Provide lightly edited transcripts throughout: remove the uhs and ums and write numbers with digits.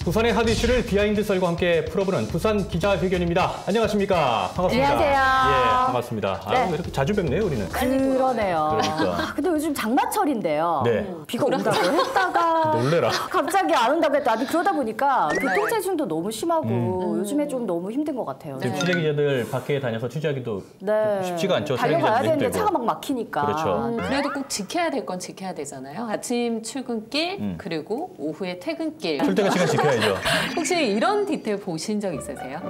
부산의 핫 이슈를 비하인드 썰과 함께 풀어보는 부산 기자회견입니다. 안녕하십니까? 반갑습니다. 안녕하세요. 예, 반갑습니다. 네. 왜 이렇게 자주 뵙네요, 우리는. 그러네요. 그러니까. 근데 요즘 장마철인데요. 네. 비가 온다고 했다가 놀래라. 갑자기 안 온다고 했다가 그러다 보니까 교통체증도 너무 심하고 요즘에 좀 너무 힘든 것 같아요. 지금 취재 기자들 밖에 다녀서 취재하기도 네. 쉽지가 않죠. 달려가야 되는데 힘들고. 차가 막 막히니까. 그렇죠. 그래도 꼭 지켜야 될 건 지켜야 되잖아요. 아침 출근길 그리고 오후에 퇴근길. 출퇴근 시간 지켜야죠. 혹시 이런 디테일 보신 적 있으세요?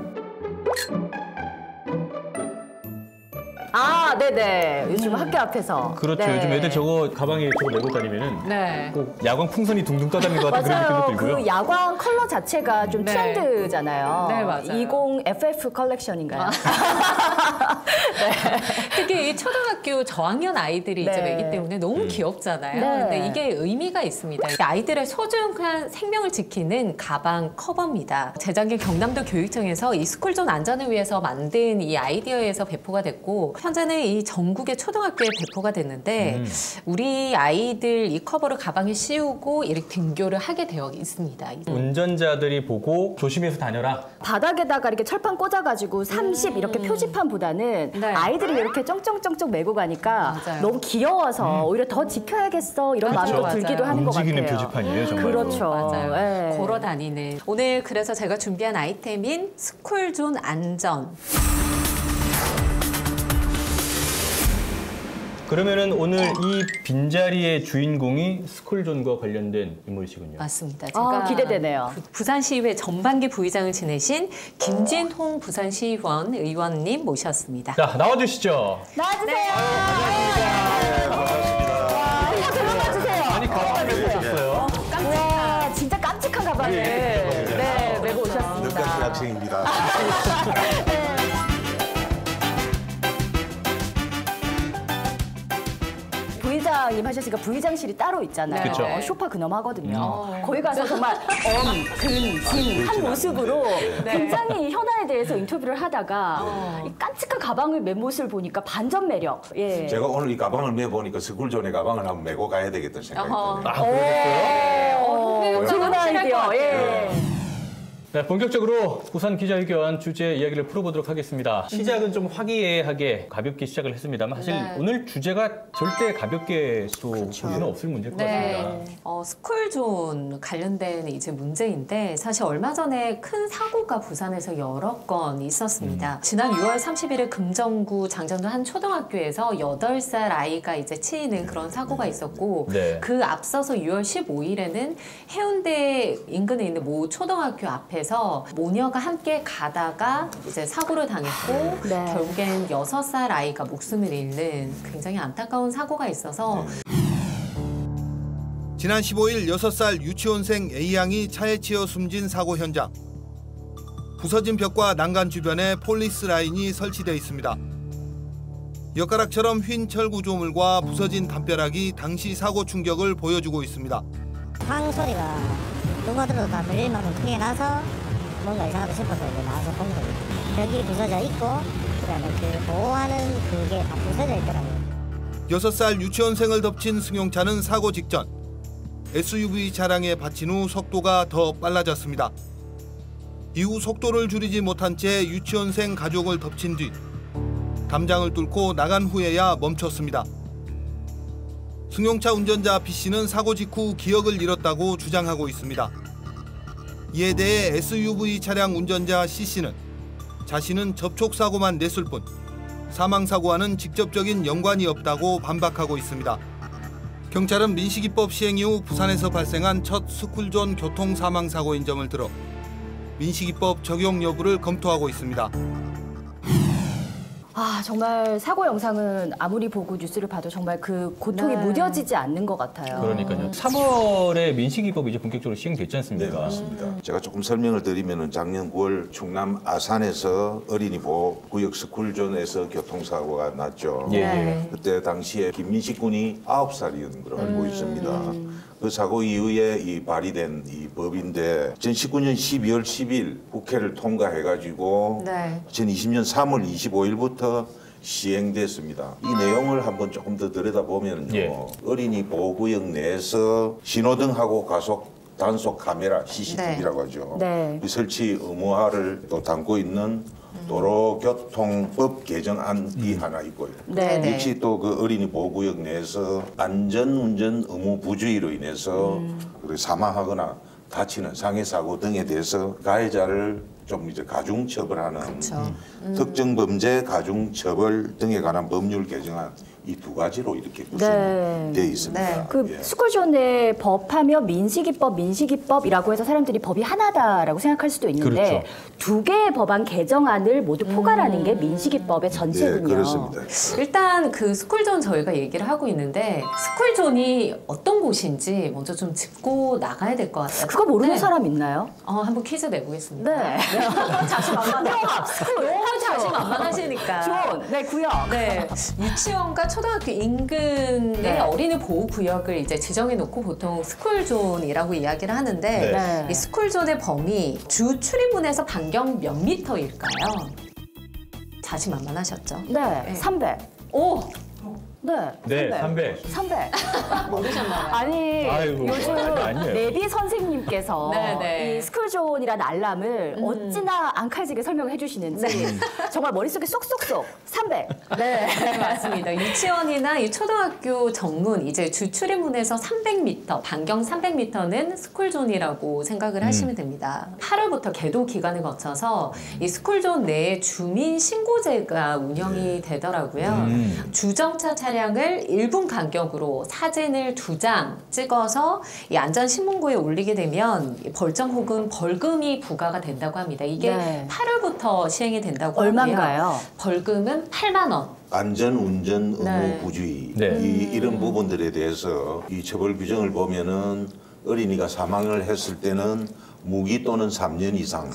아, 네네. 요즘 학교 앞에서. 그렇죠. 네. 요즘 애들 저거 가방에 저거 메고 다니면은 네. 꼭 야광 풍선이 둥둥 떠다니는 것 같은 그런 맞아요. 느낌도 들고요. 그 야광 컬러 자체가 좀 네. 트렌드잖아요. 네, 맞아요. 20FF 컬렉션인가요? 특히 이 초등학교 저학년 아이들이 이제 네. 있기 때문에 너무 귀엽잖아요. 네. 근데 이게 의미가 있습니다. 아이들의 소중한 생명을 지키는 가방 커버입니다. 재작년 경남도 교육청에서 이 스쿨존 안전을 위해서 만든 이 아이디어에서 배포가 됐고 현재는 이 전국의 초등학교에 배포가 됐는데 우리 아이들 이 커버를 가방에 씌우고 이렇게 등교를 하게 되어 있습니다. 운전자들이 보고 조심해서 다녀라. 바닥에다가 이렇게 철판 꽂아가지고 30 이렇게 표지판보다는 네. 아이들이 이렇게 쩡쩡쩡쩡 메고 가니까 맞아요. 너무 귀여워서 오히려 더 지켜야겠어 이런 마음이 또 맞아요. 들기도 하는 것 같아요. 움직이는 표지판이에요, 정말. 그렇죠. 맞아요. 예. 걸어 다니는. 오늘 그래서 제가 준비한 아이템인 스쿨존 안전. 그러면은 오늘 이 빈자리의 주인공이 스쿨존과 관련된 인물이시군요. 맞습니다. 아, 기대되네요. 부산시의회 전반기 부의장을 지내신 김진홍 부산시의원 의원님 모셨습니다. 자, 나와주시죠. 나와주세요. 반갑습니다. 아니, 가방 메고 오셨어요. 와, 진짜 깜찍한 가방을 네, 메고 몇 오셨습니다. 학생입니다. 부의장님 하셨으니까 부의장실이 따로 있잖아요. 그쵸. 쇼파 근엄하거든요. 거기 가서 정말 근, 진 한 모습으로 굉장히 현안에 대해서 인터뷰를 하다가 이 깜찍한 가방을 맨 모습을 보니까 반전 매력. 예. 제가 오늘 이 가방을 메보니까 스쿨존의 가방을 한번 메고 가야 되겠다 생각이 드네요. 아, 그러셨어요? 좋은 아이디어. 예. 네, 본격적으로 부산 기자회견 주제 이야기를 풀어보도록 하겠습니다. 시작은 좀 화기애애하게 가볍게 시작을 했습니다만 사실 네. 오늘 주제가 절대 가볍게 볼 수는 없을 문제일 것 같습니다. 스쿨존 관련된 이제 문제인데 사실 얼마 전에 큰 사고가 부산에서 여러 건 있었습니다. 지난 6월 30일에 금정구 장전도 한 초등학교에서 8살 아이가 이제 치이는 그런 사고가 있었고 네. 그 앞서서 6월 15일에는 해운대 인근에 있는 모 초등학교 앞에서 모녀가 함께 가다가 이제 사고를 당했고 네. 결국엔 6살 아이가 목숨을 잃는 굉장히 안타까운 사고가 있어서 지난 15일 6살 유치원생 A양이 차에 치여 숨진 사고 현장. 부서진 벽과 난간 주변에 폴리스 라인이 설치되어 있습니다. 엿가락처럼 휜 철 구조물과 부서진 담벼락이 당시 사고 충격을 보여주고 있습니다. 팡 소리가 누가 들어도 다 들릴 만큼 크게 나서 뭔가 이상하다 싶어서 이제 나와서 본 거예요. 벽이 부서져 있고 그다음에 그 보호하는 그게 다 부서져 있더라고요. 6살 유치원생을 덮친 승용차는 사고 직전 SUV 차량에 받친 후 속도가 더 빨라졌습니다. 이후 속도를 줄이지 못한 채 유치원생 가족을 덮친 뒤 담장을 뚫고 나간 후에야 멈췄습니다. 승용차 운전자 B씨는 사고 직후 기억을 잃었다고 주장하고 있습니다. 이에 대해 SUV 차량 운전자 C씨는 자신은 접촉사고만 냈을 뿐 사망사고와는 직접적인 연관이 없다고 반박하고 있습니다. 경찰은 민식이법 시행 이후 부산에서 발생한 첫 스쿨존 교통사망사고인 점을 들어 민식이법 적용 여부를 검토하고 있습니다. 아, 정말 사고 영상은 아무리 보고 뉴스를 봐도 정말 그 고통이 네. 무뎌지지 않는 것 같아요. 그러니까요. 3월에 민식이법이 이제 본격적으로 시행됐지 네, 않습니까? 맞습니다. 제가 조금 설명을 드리면은 작년 9월 충남 아산에서 어린이 보호 구역 스쿨존에서 교통사고가 났죠. 예, 네. 예. 그때 당시에 김민식 군이 9살이었는 걸로 알고 있습니다. 그 사고 이후에 이 발의된 이 법인데 2019년 12월 10일 국회를 통과해가지고 네. 2020년 3월 25일부터 시행됐습니다. 이 내용을 한번 조금 더 들여다보면요. 예. 어린이 보호구역 내에서 신호등하고 가속 단속 카메라 CCTV라고 하죠. 네. 이 설치 의무화를 또 담고 있는 도로교통법 개정안이 하나 있고요. 네. 역시 또 그 어린이 보호구역 내에서 안전운전 의무 부주의로 인해서 사망하거나 다치는 상해사고 등에 대해서 가해자를 좀 이제 가중처벌하는 특정 범죄 가중처벌 등에 관한 법률 개정안 이 두 가지로 이렇게 구성되어 있습니다. 네. 그 예. 스쿨존의 법하면 민식이법이라고 해서 사람들이 법이 하나다라고 생각할 수도 있는데 그렇죠. 두 개의 법안 개정안을 모두 포괄하는 게 민식이법의 전체군요. 네, 그렇습니다. 일단 그 스쿨존 저희가 얘기를 하고 있는데 스쿨존이 어떤 곳인지 먼저 좀 짚고 나가야 될 것 같아요. 그거 모르는 네. 사람 있나요? 한번 퀴즈 내보겠습니다. 네. 자신만만하시니까. 존, 네, 구역. 네, 유치원과 초등학교 인근의 네. 어린이 보호 구역을 이제 지정해 놓고 보통 스쿨존이라고 이야기를 하는데 네. 이 스쿨존의 범위 주 출입문에서 반경 몇 미터일까요? 자신만만하셨죠? 네, 300. 오, 네, 네, 300. 300. 모르셨나요? 아니, 아이고, 요즘 아니에요. 내비 선생님께서 네네. 이 스쿨존이라는 알람을 어찌나 앙칼지게 설명을 해주시는지 정말 머릿속에 쏙쏙쏙 300. 네. 네, 맞습니다. 유치원이나 이 초등학교 정문 이제 주 출입문에서 300m, 반경 300m는 스쿨존이라고 생각을 하시면 됩니다. 8월부터 계도 기간을 거쳐서 이 스쿨존 내에 주민 신고제가 운영이 되더라고요. 주정차 차량을 1분 간격으로 사진을 2장 찍어서 이 안전신문고에 올리게 되면 벌점 혹은 벌금이 부과가 된다고 합니다. 이게 네. 8월부터 시행이 된다고 얼마인가요? 하고요. 벌금은 8만 원. 안전운전 의무 네. 부주의 네. 이런 부분들에 대해서 이 처벌 규정을 보면은 어린이가 사망을 했을 때는 무기 또는 3년 이상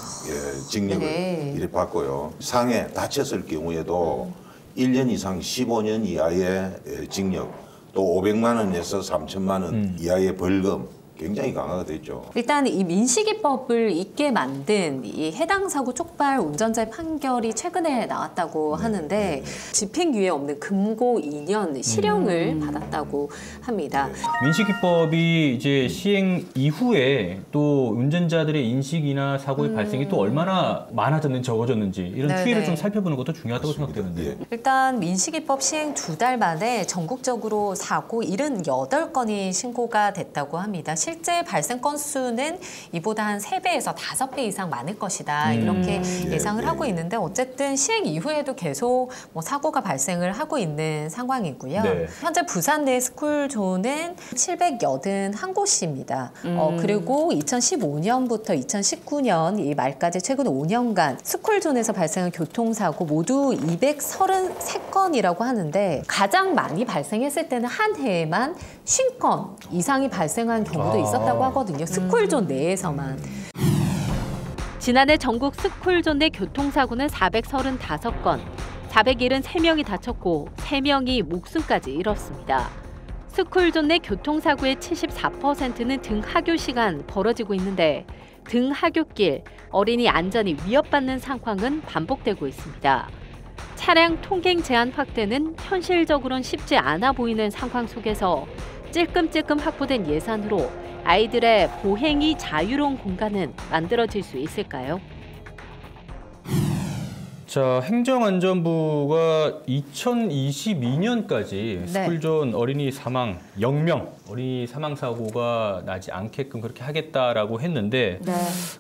징역을 네. 이렇게 받고요. 상해 다쳤을 경우에도 1년 이상 15년 이하의 징역 또 500만 원에서 3천만 원 이하의 벌금 굉장히 강화가 됐죠. 일단 이 민식이법을 있게 만든 이 해당 사고 촉발 운전자의 판결이 최근에 나왔다고 하는데 집행유예 없는 금고 2년 실형을 받았다고 합니다. 민식이법이 이제 시행 이후에 또 운전자들의 인식이나 사고의 발생이 또 얼마나 많아졌는지 적어졌는지 이런 네네. 추이를 좀 살펴보는 것도 중요하다고 생각되는데. 예. 일단 민식이법 시행 2달 만에 전국적으로 사고 78건이 신고가 됐다고 합니다. 실제 발생 건수는 이보다 한 3배에서 5배 이상 많을 것이다. 이렇게 예상을 하고 있는데 어쨌든 시행 이후에도 계속 뭐 사고가 발생을 하고 있는 상황이고요. 네. 현재 부산 내 스쿨존은 781곳입니다. 그리고 2015년부터 2019년 이 말까지 최근 5년간 스쿨존에서 발생한 교통사고 모두 233건이라고 하는데 가장 많이 발생했을 때는 한 해에만 50건 이상이 발생한 경우도 있었다고 하거든요. 스쿨존 내에서만. 지난해 전국 스쿨존 내 교통사고는 435건, 473명이 다쳤고 3명이 목숨까지 잃었습니다. 스쿨존 내 교통사고의 74%는 등하교 시간 벌어지고 있는데 등하교길, 어린이 안전이 위협받는 상황은 반복되고 있습니다. 차량 통행 제한 확대는 현실적으로는 쉽지 않아 보이는 상황 속에서 찔끔찔끔 확보된 예산으로 아이들의 보행이 자유로운 공간은 만들어질 수 있을까요? 자, 행정안전부가 2022년까지 스쿨존 어린이 사망 0명, 어린이 사망 사고가 나지 않게끔 그렇게 하겠다라고 했는데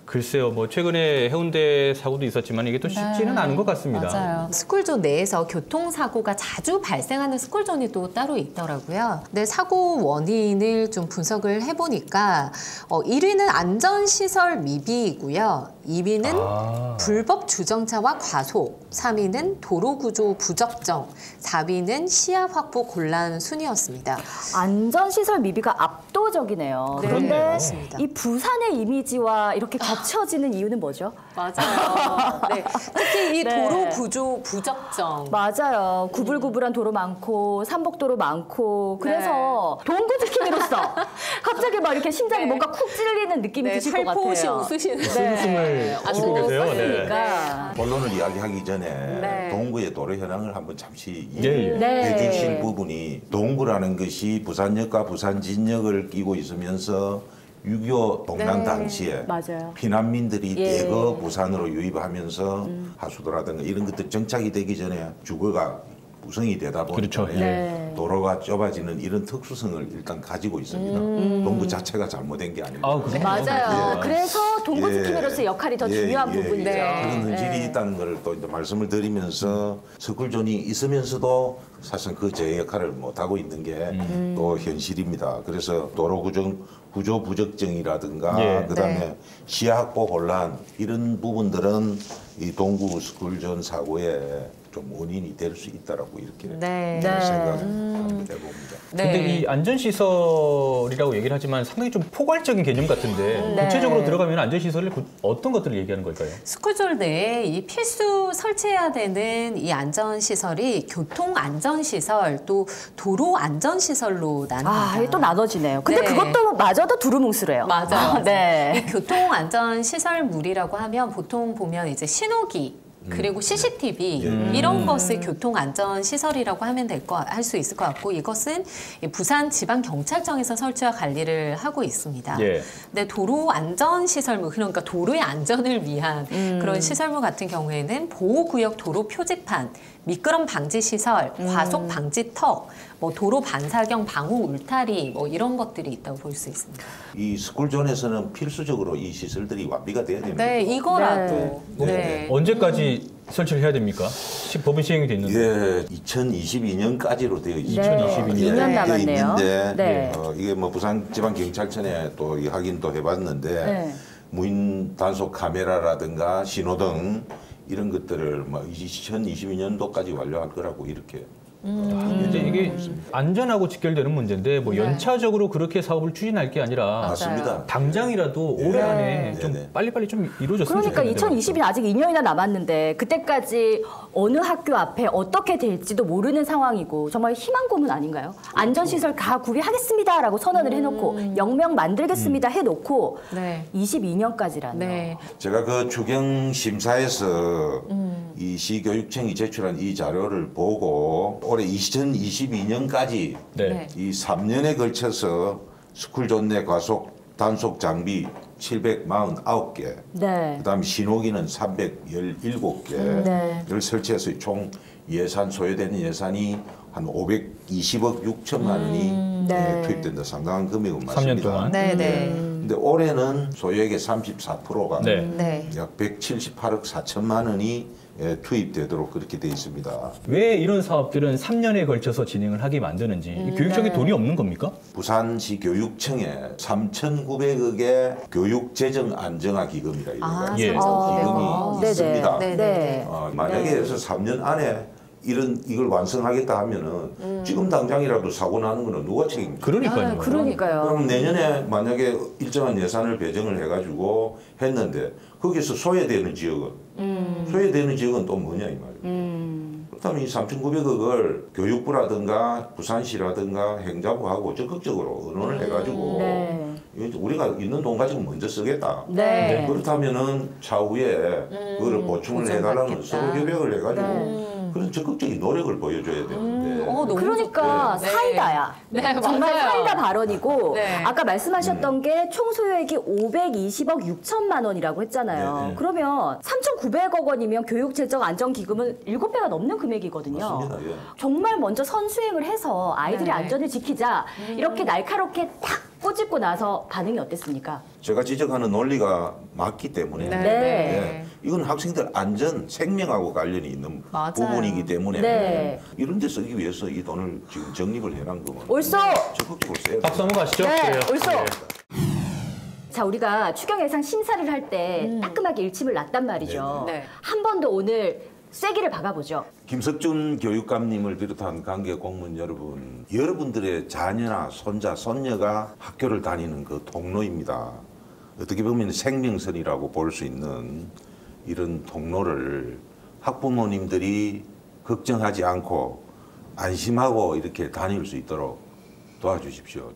글쎄요, 뭐 최근에 해운대 사고도 있었지만 이게 또 쉽지는 않은 것 같습니다. 맞아요. 스쿨존 내에서 교통사고가 자주 발생하는 스쿨존이 또 따로 있더라고요. 근데 사고 원인을 좀 분석을 해보니까 1위는 안전시설 미비이고요. 2위는 불법 주정차와 과속, 3위는 도로구조 부적정, 4위는 시야 확보 곤란 순이었습니다. 안전시설 미비가 압도적이네요. 네, 그런데 맞습니다. 이 부산의 이미지와 이렇게 겹쳐지는 이유는 뭐죠? 맞아요. 네. 특히 이 네. 도로구조 부적정. 맞아요. 구불구불한 도로 많고 삼복도로 많고 그래서 동구 지킴이로서 갑자기 막 이렇게 심장이 뭔가 쿡 찔리는 느낌이 드실 것 같아요. 살포시 웃으시는. 웃음을 치고 계세요. 네. 그러니까. 본론을 이야기하기 전에 네. 동구의 도로 현황을 한번 잠시 예, 예. 네. 해주실 부분이 동구라는 것이 부산역과 부산진역을 끼고 있으면서 6.25 동란 당시에 맞아요. 피난민들이 예. 대거 부산으로 유입하면서 하수도라든가 이런 것들 정착이 되기 전에 주거가 구성이 되다 보니까 그렇죠. 네. 도로가 좁아지는 이런 특수성을 일단 가지고 있습니다. 동구 자체가 잘못된 게 아닙니다. 아, 그래요? 맞아요. 예. 그래서 동부지킴으로서의 역할이 더 중요한 부분이죠. 그런 흔질이 네. 있다는 걸 또 이제 말씀을 드리면서 스쿨존이 있으면서도 사실은 그 제 역할을 못 하고 있는 게 또 현실입니다. 그래서 도로 구조 부적정이라든가 예. 그다음에 네. 시야 확보 혼란 이런 부분들은 이 동구 스쿨존 사고에 좀 원인이 될 수 있다라고 이렇게 네. 생각을 해봅니다. 근데 이 안전시설이라고 얘기를 하지만 상당히 좀 포괄적인 개념 같은데 네. 구체적으로 들어가면 안전시설을 어떤 것들을 얘기하는 걸까요? 스쿨존 내에 이 필수 설치해야 되는 이 안전시설이 교통 안전시설 또 도로 안전시설로 나눕니다. 아, 이게 또 나눠지네요. 근데 네. 그것도 마저도 두루뭉술해요. 맞아요. 네. 이 교통안전시설물이라고 하면 보통 보면 이제 신호기 그리고 CCTV 이런 것을 교통안전시설이라고 하면 할 수 있을 것 같고 이것은 부산지방경찰청에서 설치와 관리를 하고 있습니다. 예. 근데 도로안전시설물 그러니까 도로의 안전을 위한 그런 시설물 같은 경우에는 보호구역 도로 표지판, 미끄럼 방지 시설, 과속 방지 턱, 뭐 도로 반사경 방호 울타리 뭐 이런 것들이 있다고 볼 수 있습니다. 이 스쿨존에서는 필수적으로 이 시설들이 완비가 돼야 됩니다. 네, 이거라도. 네. 네. 언제까지 설치를 해야 됩니까? 법이 시행이 돼 있는데. 예, 2022년까지로 되어 있습니다. 2022년. 2년 되어 남았네요. 있는데 네. 이게 뭐 부산지방경찰청에 또 이 확인도 해봤는데 네. 무인 단속 카메라라든가 신호등 이런 것들을 뭐 2022년도까지 완료할 거라고 이렇게 이제 이게 안전하고 직결되는 문제인데 뭐 연차적으로 그렇게 사업을 추진할 게 아니라 맞습니다. 당장이라도 네. 올해 안에 좀 네. 빨리빨리 좀 이루어졌으면 그러니까 좋겠는데. 2020년 아직 2년이나 남았는데 그때까지 어느 학교 앞에 어떻게 될지도 모르는 상황이고 정말 희망 고문 아닌가요? 안전시설 다 구비하겠습니다라고 선언을 해놓고 영명 만들겠습니다 해놓고 네. 22년까지라네요. 네. 제가 그 추경 심사에서 이 시교육청이 제출한 이 자료를 보고 올해 2022년까지 네. 이 3년에 걸쳐서 스쿨존 내 과속 단속 장비 749개, 네. 그다음에 신호기는 317개를 네. 설치해서 총 예산 소요되는 예산이 한 520억 6천만 원이 네. 투입된다. 상당한 금액은 3년 맞습니다. 동안. 네, 네. 근데 올해는 소요액의 34%가 네. 네. 약 178억 4천만 원이 투입되도록 그렇게 돼 있습니다. 왜 이런 사업들은 3년에 걸쳐서 진행을 하게 만드는지 이 교육청에 돈이 없는 겁니까? 부산시 교육청에 3,900억의 교육재정 안정화 기금이라 이래가 예. 기금이 네네. 있습니다. 네. 네. 만약에 그래서 3년 안에 이걸 완성하겠다 하면은 지금 당장이라도 사고 나는 거는 누가 책임입니까? 그러니까요. 그러니까요. 그럼 내년에 만약에 일정한 예산을 배정을 해가지고 했는데 거기서 소외되는 지역은 또 뭐냐 이 말이에요. 그렇다면 이 3,900억을 교육부라든가 부산시라든가 행자부하고 적극적으로 의논을 해가지고 네. 우리가 있는 돈 가지고 먼저 쓰겠다. 네. 그렇다면은 차후에 그거를 보충을 해달라는 보충받겠다. 서로 협약을 해가지고 그런 적극적인 노력을 보여줘야 되는데. 너무 그러니까 좋죠. 네. 사이다야. 네, 정말 맞아요. 사이다 발언이고 네. 아까 말씀하셨던 게 총 소요액이 520억 6천만 원이라고 했잖아요. 네네. 그러면 3,900억 원이면 교육재정 안전기금은 7배가 넘는 금액이거든요. 맞습니다. 예. 정말 먼저 선수행을 해서 아이들의 네. 안전을 지키자 이렇게 날카롭게 딱 꼬집고 나서 반응이 어땠습니까? 제가 지적하는 논리가 맞기 때문에 네. 네. 이건 학생들 안전, 생명하고 관련이 있는 맞아요. 부분이기 때문에 네. 이런 데 쓰기 위해서 이 돈을 지금 적립을 해놓은 거면 옳소! 적극적으로 써야 돼요. 박수 한번 가시죠. 네, 그래요. 옳소! 네. 자, 우리가 추경 예산 심사를 할 때 따끔하게 일침을 놨단 말이죠. 네. 한 번 더 오늘 쐐기를 박아보죠. 김석준 교육감님을 비롯한 관계 공무원 여러분, 여러분들의 자녀나 손자, 손녀가 학교를 다니는 그 통로입니다. 어떻게 보면 생명선이라고 볼 수 있는 이런 통로를 학부모님들이 걱정하지 않고 안심하고 이렇게 다닐 수 있도록 도와주십시오.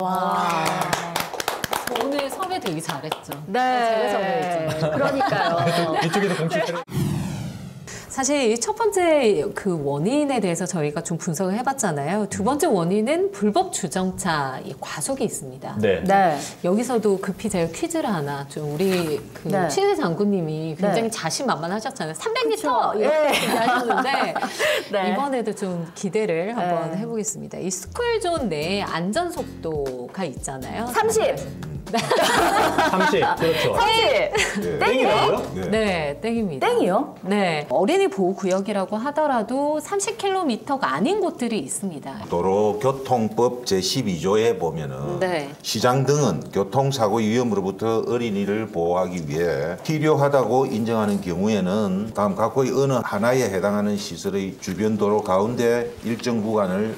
오늘 섭외 되게 잘했죠. 네. 제가 섭외했죠. 그러니까요. 이쪽에서 공치를 사실 이 첫 번째 그 원인에 대해서 저희가 좀 분석을 해봤잖아요. 두 번째 원인은 불법 주정차 이 과속이 있습니다. 네. 네. 여기서도 급히 제가 퀴즈를 하나 좀 우리 그 네. 취재 장군님이 굉장히 네. 자신만만하셨잖아요. 300m 그쵸. 이렇게 얘기하셨는데 네. 이번에도 좀 기대를 한번 해보겠습니다. 이 스쿨존 내에 안전 속도가 있잖아요. 30. 30. 그렇죠. 30. 땡이라고요? 네, 땡입니다. 땡이요? 네, 어린이 보호구역이라고 하더라도 30km가 아닌 곳들이 있습니다. 도로교통법 제12조에 보면은 네. 시장 등은 교통사고 위험으로부터 어린이를 보호하기 위해 필요하다고 인정하는 경우에는 다음 각호의 어느 하나에 해당하는 시설의 주변 도로 가운데 일정 구간을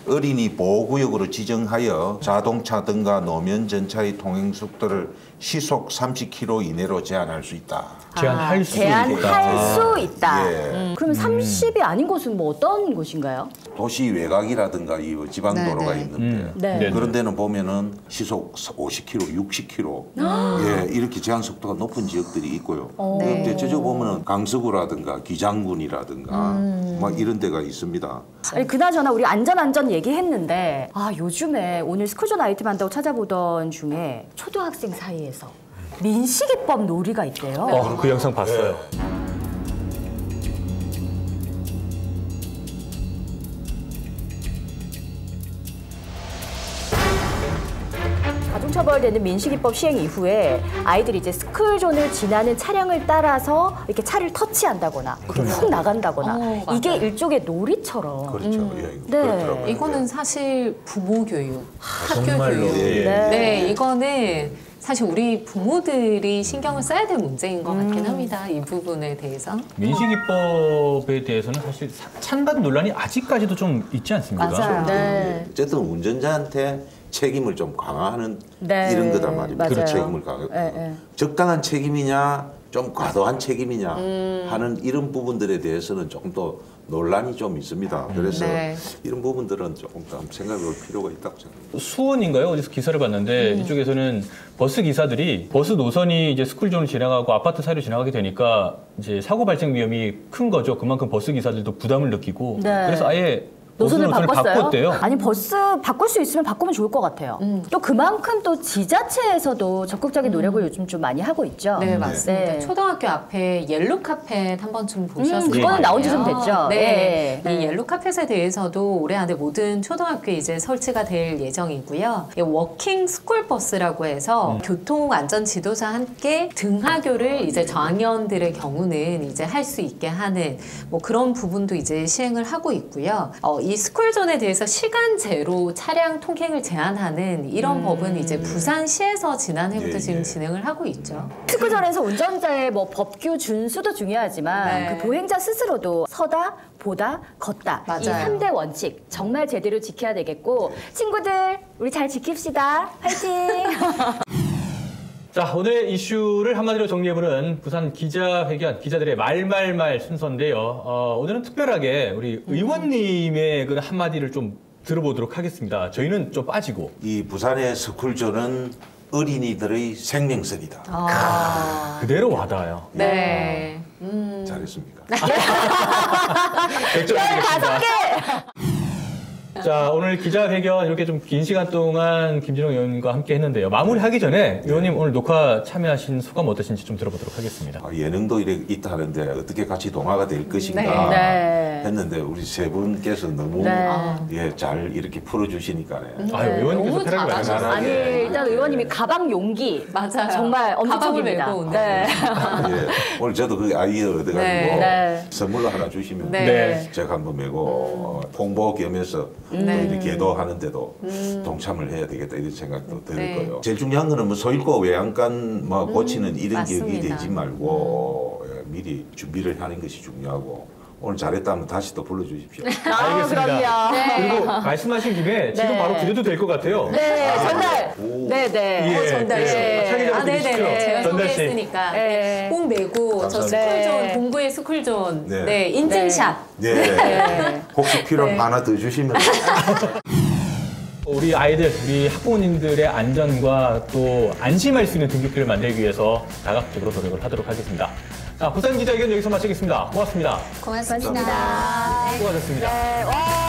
어린이 보호구역으로 지정하여 자동차 등과 노면 전차의 통행 속도를 시속 30km 이내로 제한할 수 있다. 제한할 수 제한할 있다. 수 있다. 예. 그럼 30이 아닌 곳은 뭐 어떤 곳인가요? 도시 외곽이라든가 이 지방 네, 도로가 네. 있는데 네. 그런 데는 보면은 시속 50km, 60km 예, 이렇게 제한 속도가 높은 지역들이 있고요. 네. 대체적으로 보면은 강서구라든가 기장군이라든가 막 이런 데가 있습니다. 아니 그나저나 우리 안전 얘기했는데 요즘에 오늘 스쿨존 아이템 한다고 찾아보던 중에 초등학생 사이에서 민식이법 놀이가 있대요. 그 영상 봤어요. 가중처벌되는 민식이법 시행 이후에 아이들이 이제 스쿨존을 지나는 차량을 따라서 이렇게 차를 터치한다거나 이렇게 훅 나간다거나 맞아요. 이게 일종의 놀이처럼. 그렇죠. 예, 네. 그렇더라고요. 이거는 사실 부모 교육, 학교 정말로. 교육. 예. 네, 이거는 사실 우리 부모들이 신경을 써야 될 문제인 것 같긴 합니다. 이 부분에 대해서. 민식이법에 대해서는 사실 찬반 논란이 아직까지도 좀 있지 않습니까? 맞아요. 네. 어쨌든 운전자한테 책임을 좀 강화하는 네. 이런 거단 말입니다. 맞아요. 그런 책임을 강화. 네, 네. 적당한 책임이냐, 좀 과도한 책임이냐 하는 이런 부분들에 대해서는 조금 더 논란이 좀 있습니다. 그래서 네. 이런 부분들은 조금 더 생각해 볼 필요가 있다고 생각합니다. 수원인가요? 어디서 기사를 봤는데 이쪽에서는 버스 기사들이 버스 노선이 이제 스쿨존을 지나가고 아파트 사이로 지나가게 되니까 이제 사고 발생 위험이 큰 거죠. 그만큼 버스 기사들도 부담을 느끼고 네. 그래서 아예 노선을 바꿨어요? 바꿨대요. 아니 버스 바꿀 수 있으면 바꾸면 좋을 것 같아요. 또 그만큼 또 지자체에서도 적극적인 노력을 요즘 좀 많이 하고 있죠. 네, 맞습니다. 네. 초등학교 앞에 옐로 카펫 한번 좀 보셨어요? 그거는 나온 지 좀 됐죠. 네. 네. 이 옐로 카펫에 대해서도 올해 안에 모든 초등학교에 이제 설치가 될 예정이고요. 이 워킹 스쿨 버스라고 해서 교통 안전 지도사와 함께 등하교를 이제 저학년들의 경우는 이제 할 수 있게 하는 뭐 그런 부분도 이제 시행을 하고 있고요. 이 스쿨존에 대해서 시간제로 차량 통행을 제한하는 이런 법은 이제 부산시에서 지난해부터 예, 지금 예. 진행을 하고 있죠. 스쿨존에서 운전자의 뭐 법규 준수도 중요하지만 네. 그 보행자 스스로도 서다, 보다, 걷다 이 맞아요. 3대 원칙 정말 제대로 지켜야 되겠고 친구들 우리 잘 지킵시다. 화이팅! 자, 오늘 이슈를 한마디로 정리해보는 부산 기자회견, 기자들의 말말말 순서인데요. 오늘은 특별하게 우리 의원님의 그 한마디를 좀 들어보도록 하겠습니다. 저희는 좀 빠지고. 이 부산의 스쿨존은 어린이들의 생명선이다. 그대로 와닿아요. 네. 잘했습니까? 100점 드리겠습니다. 자, 오늘 기자회견 이렇게 좀 긴 시간 동안 김진홍 의원과 함께 했는데요. 마무리하기 전에 의원님 오늘 녹화 참여하신 소감 어떠신지 좀 들어보도록 하겠습니다. 예능도 이렇게 있다 하는데 어떻게 같이 동화가 될 것인가 네. 했는데 우리 세 분께서 너무 네. 예, 잘 이렇게 풀어주시니까 아유, 의원님께서 너무 편하게 잘하셨어요. 말씀하시네. 아니 일단 의원님이 가방 용기 맞아요. 정말 가방을 엄지척입니다. 메고 오는. 네. 예, 오늘 저도 그 아이디어 얻어가지고 네. 선물로 하나 주시면 네. 제가 한번 메고 홍보 겸해서 또 이렇게 계도하는데도 동참을 해야 되겠다 이런 생각도 들 네. 거예요. 제일 중요한 거는 뭐 소잃고 외양간 뭐 고치는 이런 기억이 맞습니다. 되지 말고 예, 미리 준비를 하는 것이 중요하고 오늘 잘했다면 다시 또 불러주십시오. 알겠습니다. 그럼요. 그리고 말씀하신 김에 지금 네. 바로 드려도 될 것 같아요. 네, 전달. 오. 네, 네. 예, 전달. 예. 차기 아, 네네. 드리시죠. 제가 전달 씨. 소개했으니까 네. 꼭 메고 저 감사합니다. 스쿨존 네. 동구의 스쿨존 네. 네, 인증샷. 네. 혹시 필요하면 하나 더 주시면 우리 아이들, 우리 학부모님들의 안전과 또 안심할 수 있는 등굣길을 만들기 위해서 다각적으로 노력을 하도록 하겠습니다. 자, 부산 기자회견 여기서 마치겠습니다. 고맙습니다. 고맙습니다. 수고하셨습니다. 네, 와.